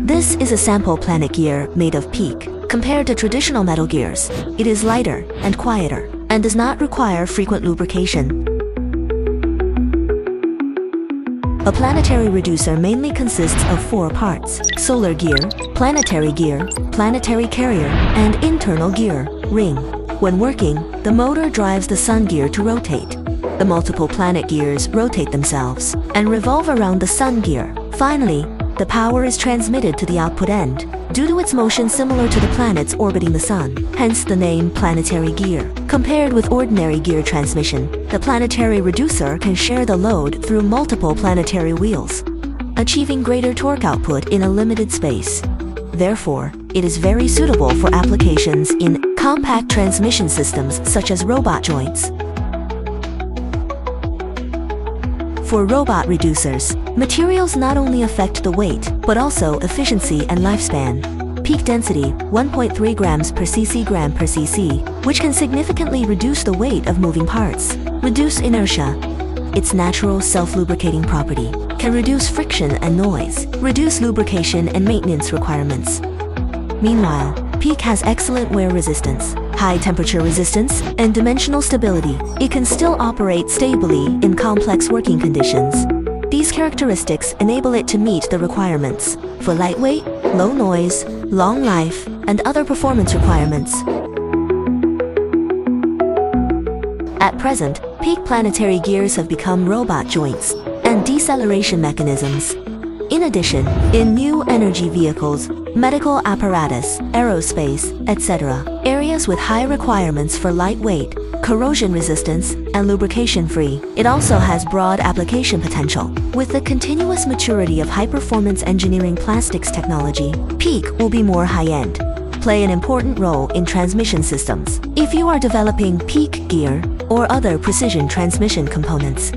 This is a sample planet gear made of PEEK. Compared to traditional metal gears, it is lighter and quieter, and does not require frequent lubrication. A planetary reducer mainly consists of 4 parts: solar gear, planetary carrier, and internal gear, ring. When working, the motor drives the sun gear to rotate. The multiple planet gears rotate themselves and revolve around the sun gear. Finally, the power is transmitted to the output end, due to its motion similar to the planets orbiting the sun, hence the name planetary gear. Compared with ordinary gear transmission, the planetary reducer can share the load through multiple planetary wheels, achieving greater torque output in a limited space. Therefore, it is very suitable for applications in compact transmission systems such as robot joints. For robot reducers, materials not only affect the weight, but also efficiency and lifespan. Peak density, 1.3 grams per cc, which can significantly reduce the weight of moving parts. Reduce inertia. Its natural self-lubricating property can reduce friction and noise, reduce lubrication and maintenance requirements. Meanwhile, PEEK has excellent wear resistance, high temperature resistance, and dimensional stability. It can still operate stably in complex working conditions. These characteristics enable it to meet the requirements for lightweight, low noise, long life, and other performance requirements. At present, PEEK planetary gears have become robot joints and deceleration mechanisms. In addition, in new energy vehicles, medical apparatus, aerospace, etc., areas with high requirements for lightweight, corrosion resistance, and lubrication-free, it also has broad application potential. With the continuous maturity of high-performance engineering plastics technology, PEEK will be more high-end, play an important role in transmission systems. If you are developing PEEK gear or other precision transmission components,